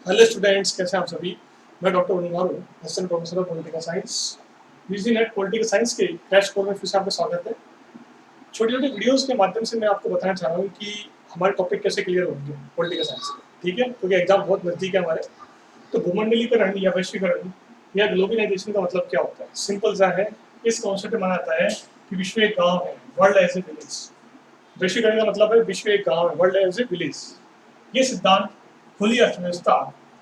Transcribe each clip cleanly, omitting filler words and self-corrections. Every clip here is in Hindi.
हेलो स्टूडेंट्स, कैसे हैं आप सभी। मैं डॉक्टर उन्मार हूँ, assistant professor of political science. UG NET political science के क्रैश कोर्स में फिर से आपका स्वागत है। छोटी छोटी वीडियोस के माध्यम से मैं आपको बताना चाह रहा हूँ कि हमारे टॉपिक कैसे क्लियर होंगे पॉलिटिकल साइंस के, ठीक है, क्योंकि एग्जाम बहुत नज़दीक है हमारे। तो भूमंडलीकरण या वैश्वीकरण या ग्लोबलाइजेशन का मतलब क्या होता है? सिंपल सा है। इस कॉन्सेप्ट में माना जाता है कि विश्व एक गाँव है, वर्ल्ड एज ए विलेज। वैश्वीकरण का मतलब है विश्व एक गाँव है, वर्ल्ड एज ए विलेज। ये सिद्धांत खुली अर्थव्यवस्था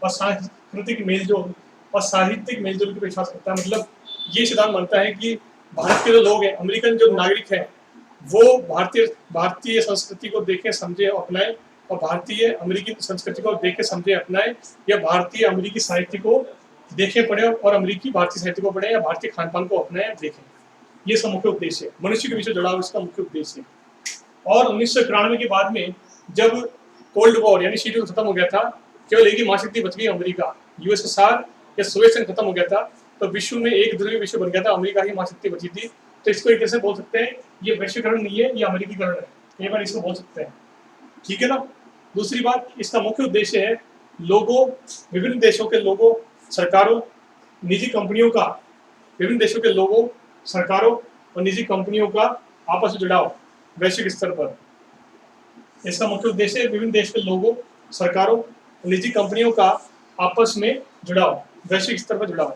और सांस्कृतिक मेलजोल और साहित्यिक मेलजोल की पेशकश करता है। मतलब ये सिद्धांत मानता है कि भारत के जो लोग हैं, अमेरिकन जो नागरिक हैं, वो भारतीय भारतीय संस्कृति को देखें, समझे और अपनाएं, और भारतीय अमेरिकी संस्कृति को देख के समझे अपनाएं, या भारतीय अमेरिकी साहित्य को देखें पढ़े और अमेरिकी भारतीय साहित्य को पढ़े, या भारतीय खान पान को अपनाएं देखें। ये सब मुख्य उद्देश्य है, मनुष्य के बीच जुड़ाव इसका मुख्य उद्देश्य है। और 1991 के बाद में जब कोल्ड वॉर यानी शीत युद्ध खत्म हो गया था, केवल एक ही महाशक्ति बच गई, अमेरिका, यूएसएसआर या सोवियत संघ खत्म हो गया था, तो विश्व में एक ध्रुवीय विश्व बन गया था, अमेरिका ही महाशक्ति बची थी। तो इसको एक तरह से बोल सकते हैं ये वैश्वीकरण नहीं है, ये अमेरिकीकरण है, कई बार इसको बोल सकते हैं, ठीक है ना। दूसरी बात, इसका मुख्य उद्देश्य है लोगों, विभिन्न देशों के लोगों, सरकारों, निजी कंपनियों का, विभिन्न देशों के लोगों, सरकारों और निजी कंपनियों का आपस में जुड़ाव वैश्विक स्तर पर। इसका मुख्य उद्देश्य विभिन्न देश के लोगों, सरकारों, निजी कंपनियों का आपस में जुड़ाव, वैश्विक स्तर पर जुड़ाव।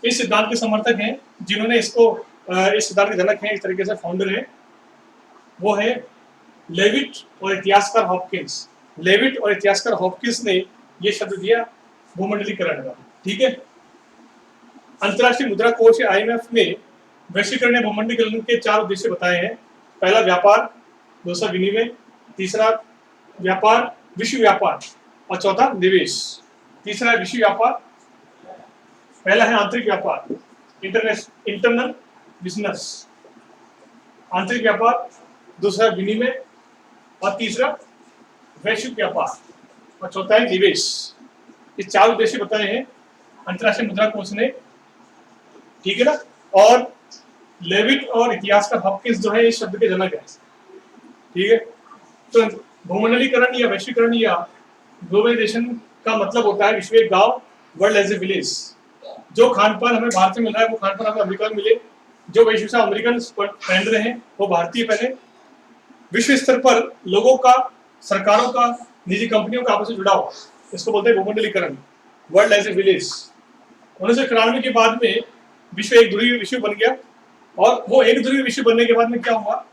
इस सिद्धांत के समर्थक हैं, जिन्होंने इसको इस सिद्धांत के जनक हैं, इस तरीके से फाउंडर है, वो है लेविट और इतिहासकार हॉपकिंस। लेविट और इतिहासकार हॉपकिंस ने ये शब्द दिया भूमंडलीकरण का, ठीक है। अंतर्राष्ट्रीय मुद्रा कोष IMF ने वैश्वीकरण या भूमंडलीकरण के 4 उद्देश्य बताए हैं। पहला व्यापार, दूसरा विनिमय, तीसरा व्यापार विश्व व्यापार, और चौथा निवेश। तीसरा है विश्व व्यापार, पहला है आंतरिक व्यापार, इंटरनल बिजनेस, आंतरिक व्यापार, दूसरा विनिमय, और तीसरा वैश्विक व्यापार, और चौथा है निवेश। ये 4 उद्देश्य बताए हैं अंतर्राष्ट्रीय मुद्रा कोष ने, ठीक है ना। और लेविट और इतिहासकार हॉपकिंस जो है इस शब्द के जनक है, ठीक है। तो भूमंडलीकरण या वैश्वीकरण या ग्लोबलाइजेशन का मतलब होता है विश्व एक गांव, वर्ल्ड एज ए विलेज। जो खान पान हमें भारत में मिल रहा है वो खान पान हमें अमेरिका में मिले, जो वेशभूषा अमेरिकन पहन रहे हैं वो भारतीय पहने। विश्व स्तर पर लोगों का, सरकारों का, निजी कंपनियों का आपस में जुड़ाव, इसको बोलते हैं भूमंडलीकरण, वर्ल्ड एज ए विलेज। 1991 के बाद में विश्व एक ध्रुवीय विश्व बन गया, और वो एक ध्रुवीय विश्व बनने के बाद में क्या हुआ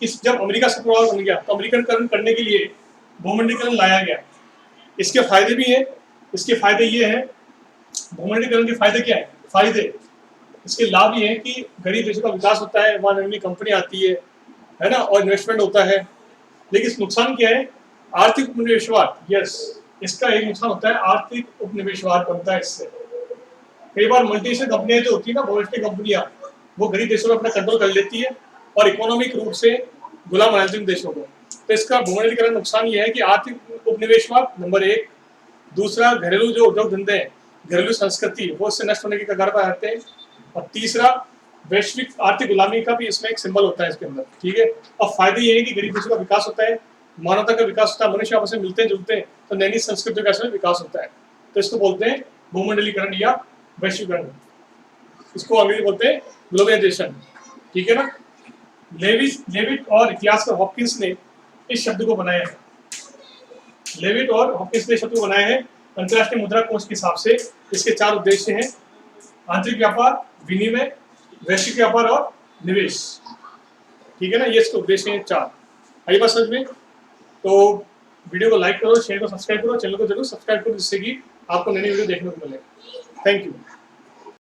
कि जब अमेरिका से प्रभाव बन गया तो अमेरिकनकरण करने के लिए भूमंडलीकरण लाया गया। इसके फायदे भी हैं। इसके फायदे ये हैं, भूमंडलीकरण के फायदे क्या है? फायदे इसके लाभ ये हैं कि गरीब देशों का विकास होता है, वहाँ नई नई कंपनी आती है ना, और इन्वेस्टमेंट होता है। लेकिन इस नुकसान क्या है? आर्थिक उपनिवेशवाद। यस, इसका एक नुकसान होता है, आर्थिक उपनिवेशवाद बनता है इससे। कई बार मल्टीनेशनल कंपनियां जो होती है ना, बहुराष्ट्रीय कंपनियां, वो गरीब देशों में अपना कंट्रोल कर लेती है और इकोनॉमिक रूप से गुलाम बना देती है देशों को। तो इसका भूमंडलीकरण नुकसान ये है कि आर्थिक उपनिवेशवाद नंबर 1, दूसरा घरेलू जो उद्योग धंधे हैं, घरेलू संस्कृति, वो इससे नष्ट होने की कगार पर आते हैं, और तीसरा वैश्विक आर्थिक गुलामी का भी इसमें एक सिंबल होता है इसके अंदर, ठीक है। और फायदे ये है कि गरीब देशों का विकास होता है, मानवता का विकास होता है, मनुष्य आपस में मिलते हैं जुलते हैं, तो नई नई संस्कृतियों का इसमें विकास होता है। तो इसको बोलते हैं भूमंडलीकरण या वैश्वीकरण। इसको अंग्रेजी बोलते हैं ग्लोबलाइजेशन, ठीक है ना। लेविट और इतिहासकार हॉपकिंस ने इस शब्द को बनाया है। लेविट और हॉपकिंस ने शब्द को बनाया है अंतर्राष्ट्रीय मुद्रा कोष के हिसाब से। इसके 4 उद्देश्य हैं, आंतरिक व्यापार, विनिमय, वैश्विक व्यापार और निवेश, ठीक है ना। ये इसके उद्देश्य हैं 4। आई बात समझ में? तो वीडियो को लाइक करो, शेयर को सब्सक्राइब करो, चैनल को जरूर सब्सक्राइब करो, जिससे कि आपको नई वीडियो देखने को मिले। Thank you.